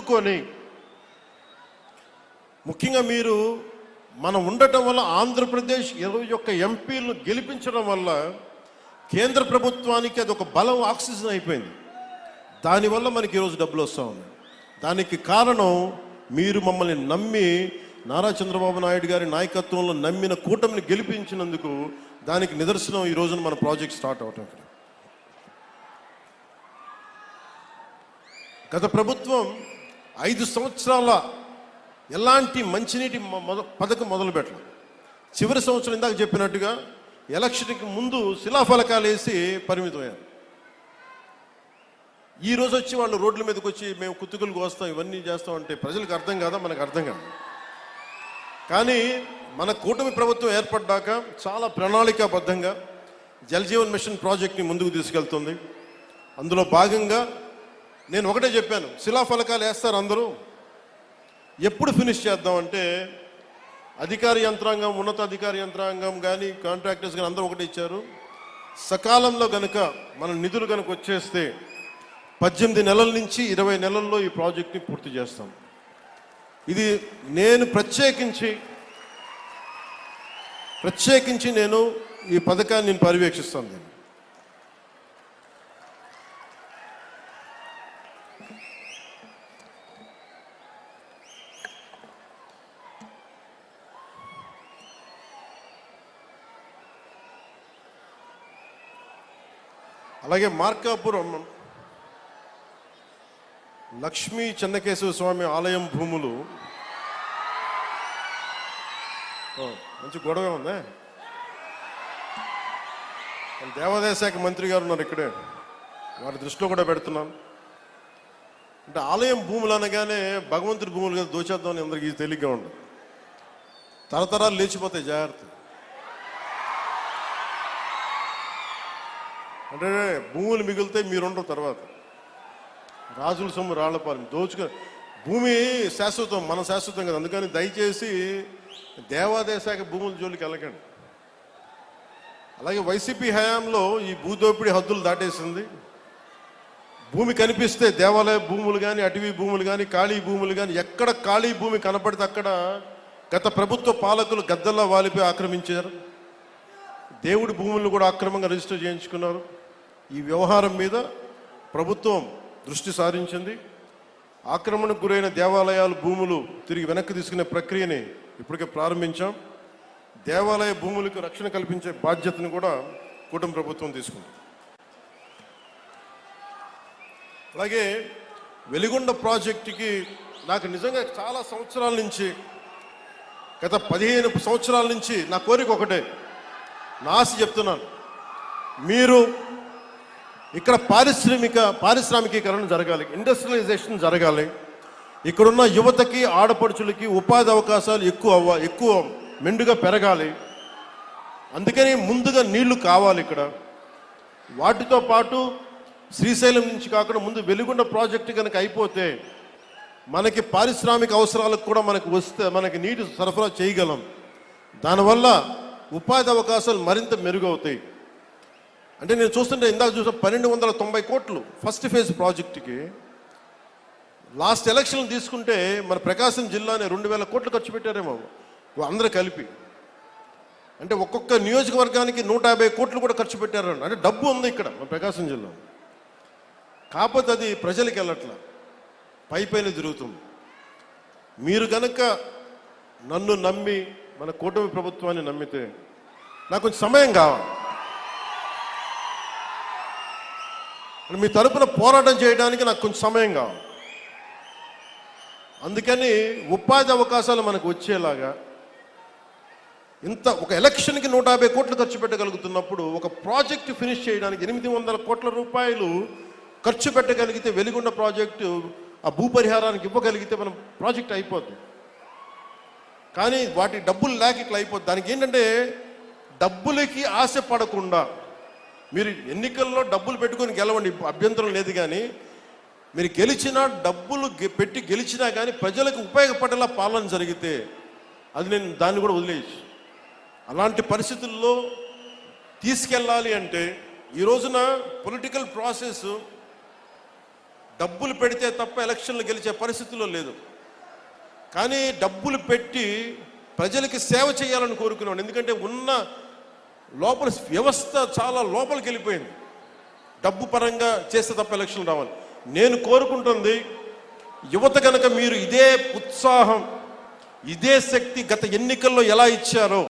నమ్ముకొని, ముఖ్యంగా మీరు మనం ఉండటం వల్ల ఆంధ్రప్రదేశ్ 21 ఎంపీలను గెలిపించడం వల్ల కేంద్ర ప్రభుత్వానికి అది ఒక బలం, ఆక్సిజన్ అయిపోయింది. దానివల్ల మనకి ఈరోజు డబ్బులు వస్తూ ఉన్నాయి. దానికి కారణం మీరు మమ్మల్ని నమ్మి, నారా చంద్రబాబు నాయుడు గారి నాయకత్వంలో నమ్మిన కూటమిని గెలిపించినందుకు దానికి నిదర్శనం ఈ రోజున మన ప్రాజెక్ట్ స్టార్ట్ అవటం. గత ప్రభుత్వం 5 సంవత్సరాల ఎలాంటి మంచినీటి పథకం మొదలు పెట్టాలి. చివరి సంవత్సరం ఇందాక చెప్పినట్టుగా ఎలక్షన్కి ముందు శిలాఫలకాలు వేసి పరిమితమయ్యారు. ఈ రోజు వచ్చి వాళ్ళు రోడ్ల మీదకి వచ్చి మేము కుతుకులు కోస్తాం, ఇవన్నీ చేస్తామంటే ప్రజలకు అర్థం కాదా? మనకు అర్థం కాదు. కానీ మన కూటమి ప్రభుత్వం ఏర్పడ్డాక చాలా ప్రణాళికాబద్ధంగా జలజీవన్ మిషన్ ప్రాజెక్ట్ని ముందుకు తీసుకెళ్తుంది. అందులో భాగంగా నేను ఒకటే చెప్పాను, శిలాఫలకాలు వేస్తారు అందరూ, ఎప్పుడు ఫినిష్ చేద్దామంటే అధికార యంత్రాంగం, ఉన్నతాధికార యంత్రాంగం కానీ కాంట్రాక్టర్స్ కానీ అందరూ ఒకటి ఇచ్చారు, సకాలంలో కనుక మన నిధులు కనుక వచ్చేస్తే 18 నెలల నుంచి 20 నెలల్లో ఈ ప్రాజెక్ట్ని పూర్తి చేస్తాం. ఇది నేను ప్రత్యేకించి నేను ఈ పథకాన్ని నేను పర్యవేక్షిస్తాను. నేను అలాగే మార్కాపురం లక్ష్మీ చెన్నకేశవ స్వామి ఆలయం భూములు, మంచి గొడవ ఉందా? దేవాదాయ శాఖ మంత్రి గారు ఉన్నారు ఇక్కడే, వారి దృష్టిలో కూడా పెడుతున్నాను. అంటే ఆలయం భూములు అనగానే భగవంతుడి భూములు కదా దోచేద్దామని అందరికీ తేలిగ్గా ఉండదు. తరతరాలు లేచిపోతాయి, జాగ్రత్త. అంటే భూములు మిగిలితే మీరుండరు, తర్వాత రాజుల సొమ్ము రాళ్లపాలెం దోచుక భూమి శాశ్వతం, మన శాశ్వతం కదా. అందుకని దయచేసి దేవాదాయ శాఖ భూముల జోలికి వెళ్ళకండి. అలాగే వైసీపీ హయాంలో ఈ భూదోపిడీ హద్దులు దాటేసింది. భూమి కనిపిస్తే దేవాలయ భూములు కానీ, అటవీ భూములు కానీ, ఖాళీ భూములు కానీ, ఎక్కడ ఖాళీ భూమి కనపడితే అక్కడ గత ప్రభుత్వ పాలకులు గద్దల్లా వాలిపోయి ఆక్రమించారు. దేవుడి భూములను కూడా అక్రమంగా రిజిస్టర్ చేయించుకున్నారు. ఈ వ్యవహారం మీద ప్రభుత్వం దృష్టి సారించింది. ఆక్రమణకు గురైన దేవాలయాల భూములు తిరిగి వెనక్కి తీసుకునే ప్రక్రియని ఇప్పటికే ప్రారంభించాం. దేవాలయ భూములకు రక్షణ కల్పించే బాధ్యతను కూడా కూటమి ప్రభుత్వం తీసుకుంది. అలాగే వెలిగొండ ప్రాజెక్టుకి నాకు నిజంగా చాలా సంవత్సరాల నుంచి, గత 15 సంవత్సరాల నుంచి నా కోరిక ఒకటే, నా ఆశ చెప్తున్నాను, మీరు ఇక్కడ పారిశ్రామికీకరణ జరగాలి, ఇండస్ట్రియలైజేషన్ జరగాలి. ఇక్కడున్న యువతకి, ఆడపడుచులకి ఉపాధి అవకాశాలు ఎక్కువ మెండుగా పెరగాలి. అందుకని ముందుగా నీళ్లు కావాలి ఇక్కడ. వాటితో పాటు శ్రీశైలం నుంచి కాకుండా ముందు వెలిగొండ ప్రాజెక్టు కనుక అయిపోతే మనకి పారిశ్రామిక అవసరాలకు కూడా మనకి నీటి సరఫరా చేయగలం. దానివల్ల ఉపాధి అవకాశాలు మరింత మెరుగవుతాయి. అంటే నేను చూస్తుంటే ఇందాక చూసిన 1290 కోట్లు ఫస్ట్ ఫేజ్ ప్రాజెక్టుకి. లాస్ట్ ఎలక్షన్లు తీసుకుంటే మన ప్రకాశం జిల్లానే 2000 కోట్లు ఖర్చు పెట్టారేమో అందరూ కలిపి. అంటే ఒక్కొక్క నియోజకవర్గానికి 150 కోట్లు కూడా ఖర్చు పెట్టారు. అంటే డబ్బు ఉంది ఇక్కడ మన ప్రకాశం జిల్లా, కాకపోతే అది ప్రజలకు వెళ్ళట్లా, పైపైన తిరుగుతుంది. మీరు కనుక నన్ను నమ్మి మన కూటమి ప్రభుత్వాన్ని నమ్మితే నాకు కొంచెం సమయం కావాలి. మీ తరపున పోరాటం చేయడానికి నాకు కొంచెం సమయం కావాలి. అందుకని ఉపాధి అవకాశాలు మనకు వచ్చేలాగా ఒక ఎలక్షన్కి 150 కోట్లు ఖర్చు పెట్టగలుగుతున్నప్పుడు ఒక ప్రాజెక్టు ఫినిష్ చేయడానికి 800 కోట్ల రూపాయలు ఖర్చు పెట్టగలిగితే వెలిగొండ ప్రాజెక్టు ఆ భూపరిహారానికి ఇవ్వగలిగితే మనం ప్రాజెక్ట్ అయిపోద్ది. కానీ వాటి డబ్బులు లేక ఇట్లా అయిపోద్ది. దానికి ఏంటంటే డబ్బులకి ఆశ పడకుండా, మీరు ఎన్నికల్లో డబ్బులు పెట్టుకొని గెలవండి, అభ్యంతరం లేదు. కానీ మీరు గెలిచినా, డబ్బులు పెట్టి గెలిచినా కానీ ప్రజలకు ఉపయోగపడేలా పాలన జరిగితే అది నేను దాన్ని కూడా వదిలేయచ్చు. అలాంటి పరిస్థితుల్లో తీసుకెళ్ళాలి అంటే ఈ రోజున పొలిటికల్ ప్రాసెస్ డబ్బులు పెడితే తప్ప ఎలక్షన్లు గెలిచే పరిస్థితుల్లో లేదు. కానీ డబ్బులు పెట్టి ప్రజలకి సేవ చేయాలని కోరుకున్నాను. ఎందుకంటే ఉన్న లోపల వ్యవస్థ చాలా లోపలికి వెళ్ళిపోయింది. డబ్బు పరంగా చేస్తే తప్ప ఎలక్షన్లు రావాలి. నేను కోరుకుంటుంది యువత కనుక మీరు ఇదే ఉత్సాహం, ఇదే శక్తి గత ఎన్నికల్లో ఎలా ఇచ్చారో